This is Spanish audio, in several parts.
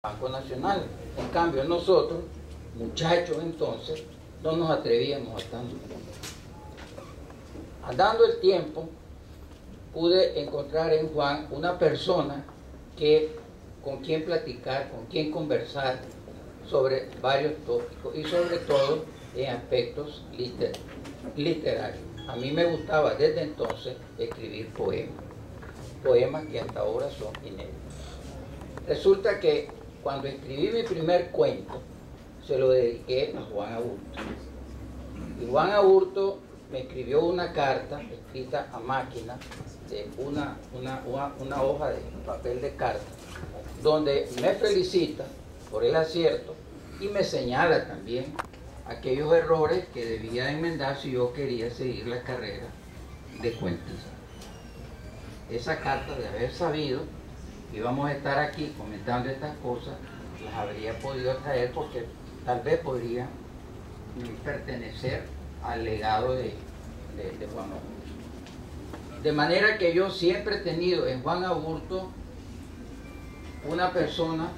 Banco Nacional. En cambio, nosotros, muchachos entonces, no nos atrevíamos a tanto. Andando el tiempo, pude encontrar en Juan una persona con quien platicar, con quien conversar sobre varios tópicos y sobre todo en aspectos literarios. A mí me gustaba desde entonces escribir poemas que hasta ahora son inéditos. Resulta que cuando escribí mi primer cuento, se lo dediqué a Juan Aburto. Y Juan Aburto me escribió una carta escrita a máquina de una hoja de papel de carta, donde me felicita por el acierto y me señala también aquellos errores que debía enmendar si yo quería seguir la carrera de cuentista. Esa carta, de haber sabido que íbamos a estar aquí comentando estas cosas, las habría podido traer porque tal vez podría pertenecer al legado de Juan Aburto. De manera que yo siempre he tenido en Juan Aburto una persona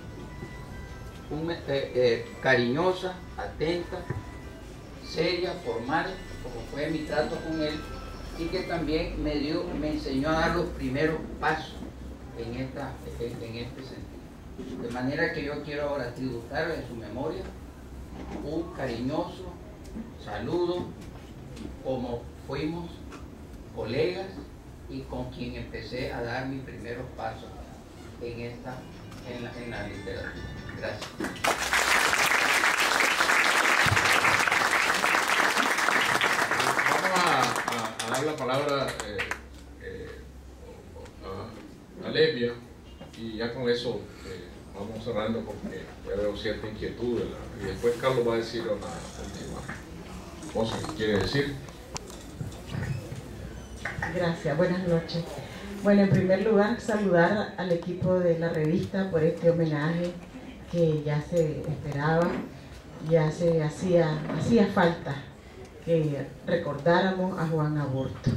cariñosa, atenta, seria, formal, como fue mi trato con él, y que también me enseñó a dar los primeros pasos en este sentido. De manera que yo quiero ahora tributar en su memoria un cariñoso saludo, como fuimos colegas y con quien empecé a dar mis primeros pasos en la literatura. Gracias. Vamos a dar la palabra a Levia, y ya con eso vamos cerrando porque ya veo cierta inquietud, y después Carlos va a decir una última cosa que quiere decir. Gracias, buenas noches. Bueno, en primer lugar, saludar al equipo de la revista por este homenaje que ya se esperaba, ya se hacía falta que recordáramos a Juan Aburto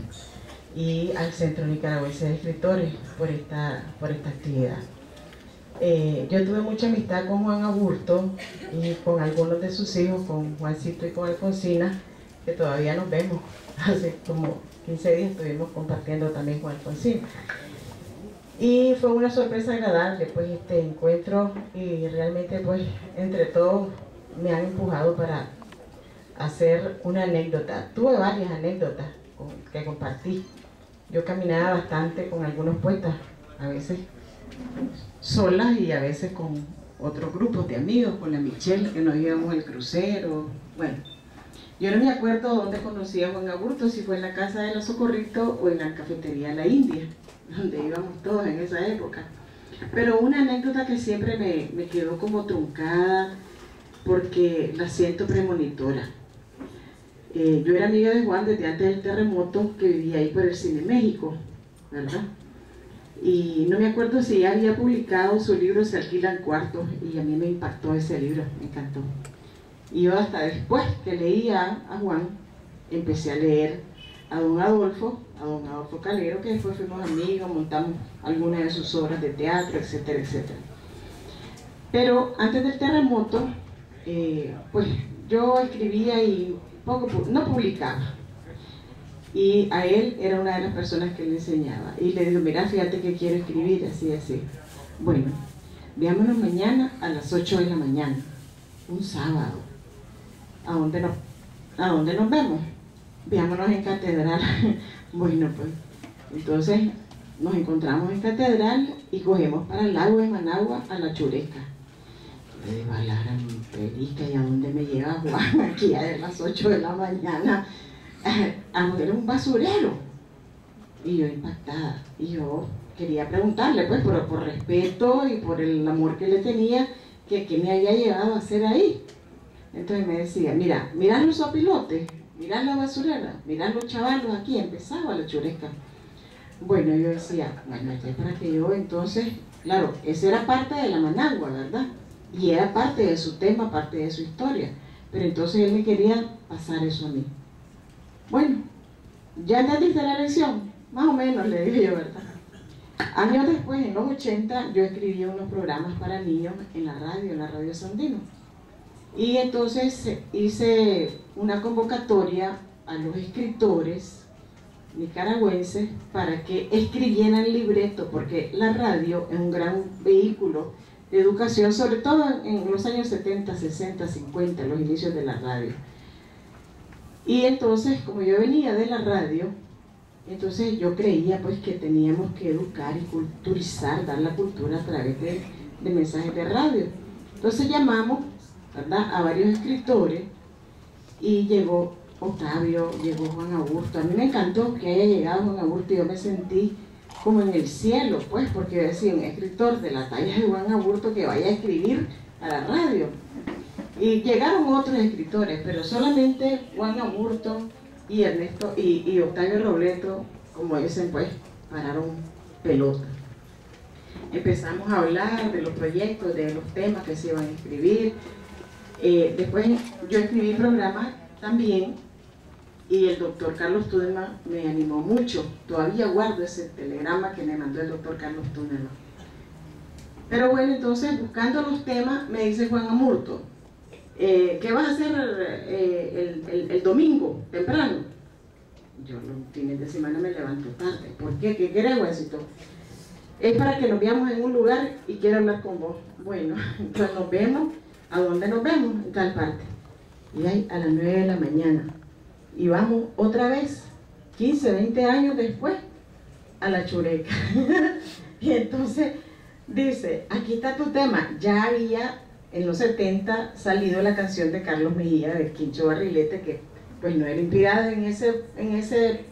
y al Centro Nicaragüense de Escritores por esta actividad. Yo tuve mucha amistad con Juan Aburto y con algunos de sus hijos, con Juancito y con Alfonsina, que todavía nos vemos. Hace como 15 días estuvimos compartiendo también con Alfonsina. Y fue una sorpresa agradable pues este encuentro, y realmente pues entre todos me han empujado para hacer una anécdota. Tuve varias anécdotas que compartí. Yo caminaba bastante con algunos poetas, a veces solas y a veces con otros grupos de amigos, con la Michelle, que nos íbamos al crucero. Bueno, yo no me acuerdo dónde conocí a Juan Aburto, si fue en la casa de los Socorritos o en la cafetería La India, donde íbamos todos en esa época. Pero una anécdota que siempre me quedó como truncada, porque la siento premonitora. Yo era amiga de Juan desde antes del terremoto, que vivía ahí por el Cine México, ¿verdad? Y no me acuerdo si ya había publicado su libro Se alquilan cuartos, y a mí me impactó ese libro, me encantó. Y yo hasta después que leía a Juan, empecé a leer a don Adolfo Calero, que después fuimos amigos, montamos algunas de sus obras de teatro, etcétera, etcétera. Pero antes del terremoto, pues yo escribía y no publicaba. Y a él era una de las personas que le enseñaba. Y le digo, mira, fíjate que quiero escribir, así, así. Bueno, veámonos mañana a las 8 de la mañana, un sábado. ¿A dónde nos vemos? Veámonos en Catedral. Bueno, pues, entonces nos encontramos en Catedral y cogemos para el lago de Managua a la Chureca. Le digo a Lara, perica, ¿y a dónde me lleva Juan? Aquí a las 8 de la mañana a ver un basurero. Y yo impactada, y yo quería preguntarle, pues, por respeto y por el amor que le tenía, que qué me había llevado a hacer ahí. Entonces me decía, mira los sopilotes, mira la basurera, mira los chavalos aquí. Empezaba la Chureca. Bueno, yo decía, bueno, es para que yo entonces, claro, esa era parte de la Managua, ¿verdad? Y era parte de su tema, parte de su historia. Pero entonces él me quería pasar eso a mí. Bueno, ¿ya entendiste la lección? Más o menos, le dije yo, ¿verdad? Años después, en los 80, yo escribía unos programas para niños en la Radio Sandino. Y entonces hice una convocatoria a los escritores nicaragüenses para que escribieran libretos, porque la radio es un gran vehículo de educación, sobre todo en los años 70, 60, 50, los inicios de la radio. Y entonces, como yo venía de la radio, entonces yo creía pues que teníamos que educar y culturizar, dar la cultura a través de mensajes de radio. Entonces llamamos, ¿verdad?, a varios escritores y llegó Octavio, llegó Juan Aburto. A mí me encantó que haya llegado Juan Aburto y yo me sentí como en el cielo, pues, porque yo decía, un escritor de la talla de Juan Aburto que vaya a escribir a la radio. Y llegaron otros escritores, pero solamente Juan Aburto y Ernesto y Octavio Robleto, como dicen, pues, pararon pelota. Empezamos a hablar de los proyectos, de los temas que se iban a escribir. Después yo escribí programas también y el doctor Carlos Tudeman me animó mucho. Todavía guardo ese telegrama que me mandó el doctor Carlos Tudeman. Pero bueno, entonces buscando los temas me dice Juan Aburto, ¿qué vas a hacer el domingo temprano? Yo los fines de semana me levanto tarde. ¿Por qué? ¿Qué querés, Juancito? Es para que nos veamos en un lugar y quiero hablar con vos. Bueno, entonces nos vemos. ¿A dónde nos vemos? En tal parte. Y ahí a las 9 de la mañana. Y vamos otra vez, 15, 20 años después, a la Chureca. Y entonces dice, aquí está tu tema. Ya había en los 70 salido la canción de Carlos Mejía, de Quincho Barrilete, que pues no era inspirada en ese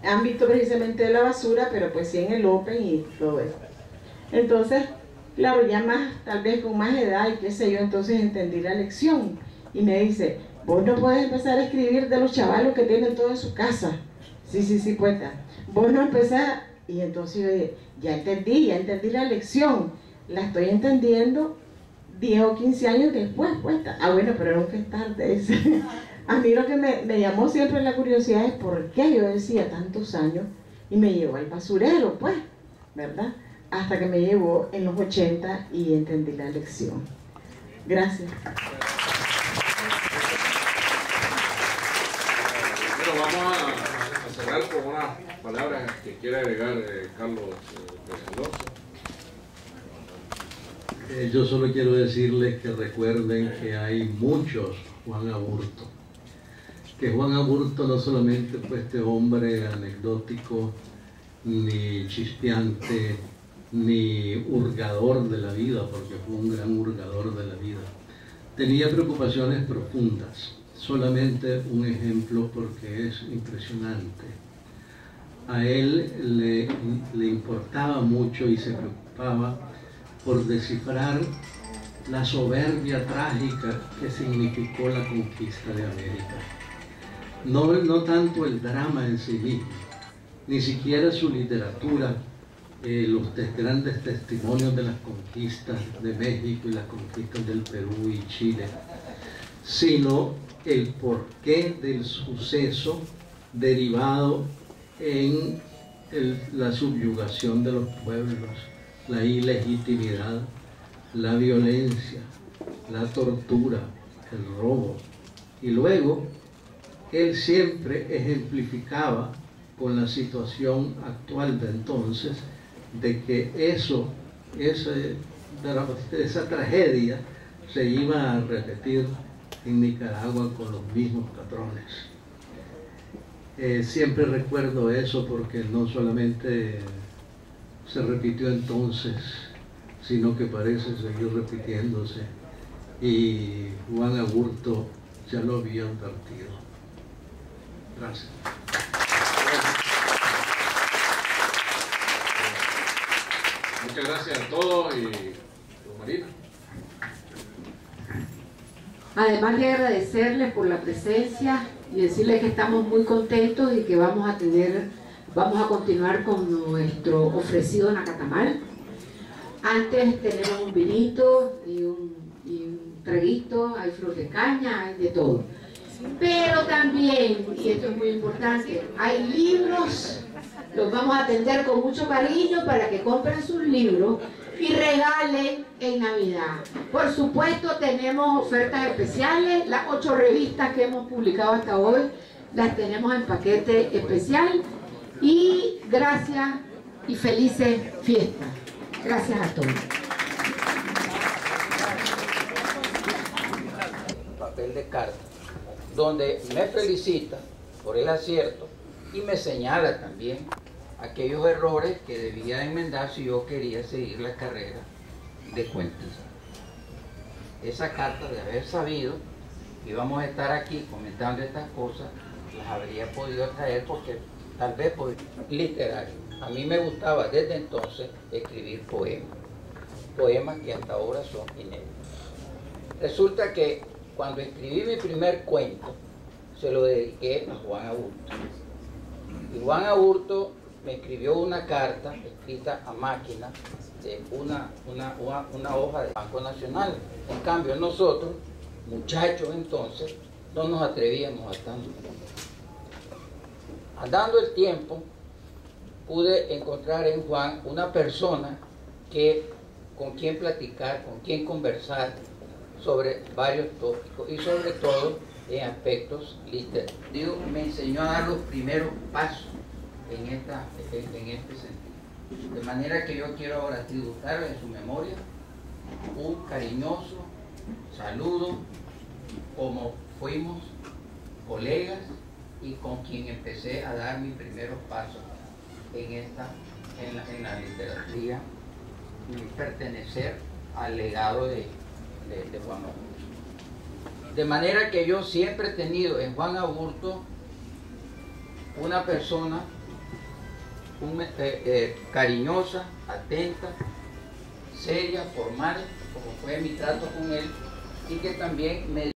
ámbito precisamente de la basura, pero pues sí en el Open y todo eso. Entonces, claro, ya más, tal vez con más edad y qué sé yo, entonces entendí la lección. Y me dice, vos no podés empezar a escribir de los chavalos que tienen todo en su casa. Sí, poeta. Vos no empezás. Y entonces yo dije, ya entendí la lección. La estoy entendiendo 10 o 15 años después, poeta. Ah, bueno, pero nunca es tarde. A mí lo que me llamó siempre la curiosidad es por qué yo decía tantos años y me llevó al basurero, pues, ¿verdad? Hasta que me llevó en los 80 y entendí la lección. Gracias. Bueno, vamos a cerrar con unas palabras que quiere agregar Carlos Alonso. Yo solo quiero decirles que recuerden que hay muchos Juan Aburto. Que Juan Aburto no solamente fue este hombre anecdótico, ni chispeante, ni hurgador de la vida, porque fue un gran hurgador de la vida. Tenía preocupaciones profundas. Solamente un ejemplo porque es impresionante. A él le importaba mucho y se preocupaba por descifrar la soberbia trágica que significó la conquista de América. No tanto el drama en sí mismo, ni siquiera su literatura, los grandes testimonios de las conquistas de México y las conquistas del Perú y Chile, sino el porqué del suceso derivado en la subyugación de los pueblos, la ilegitimidad, la violencia, la tortura, el robo. Y luego, él siempre ejemplificaba con la situación actual de entonces, de que esa tragedia se iba a repetir en Nicaragua con los mismos patrones. Siempre recuerdo eso porque no solamente se repitió entonces, sino que parece seguir repitiéndose, y Juan Aburto ya lo había advertido. Gracias. Muchas gracias a todos y Marina. Además de agradecerles por la presencia y decirles que estamos muy contentos y que vamos a continuar con nuestro ofrecido Nacatamal. Antes tenemos un vinito y un traguito, hay flor de caña, hay de todo. Pero también, y esto es muy importante, hay libros Los vamos a atender con mucho cariño para que compren sus libros y regalen en Navidad. Por supuesto, tenemos ofertas especiales. Las 8 revistas que hemos publicado hasta hoy las tenemos en paquete especial. Y gracias y felices fiestas. Gracias a todos. Papel de carta, donde me felicita por el acierto y me señala también aquellos errores que debía enmendar si yo quería seguir la carrera de cuentista. Esa carta, de haber sabido que íbamos a estar aquí comentando estas cosas, las habría podido traer porque tal vez literario. A mí me gustaba desde entonces escribir poemas que hasta ahora son inéditos. Resulta que cuando escribí mi primer cuento, se lo dediqué a Juan Aburto. Y Juan Aburto me escribió una carta escrita a máquina de una hoja del Banco Nacional. En cambio, nosotros, muchachos entonces, no nos atrevíamos a tanto. Andando el tiempo, pude encontrar en Juan una persona con quien platicar, con quien conversar sobre varios tópicos y sobre todo en aspectos literarios. Digo, me enseñó a dar los primeros pasos en este sentido. De manera que yo quiero ahora tributar en su memoria un cariñoso saludo como fuimos colegas y con quien empecé a dar mis primeros pasos en la literatura y pertenecer al legado de Juan Aburto. De manera que yo siempre he tenido en Juan Aburto una persona cariñosa, atenta, seria, formal, como fue mi trato con él, y que también me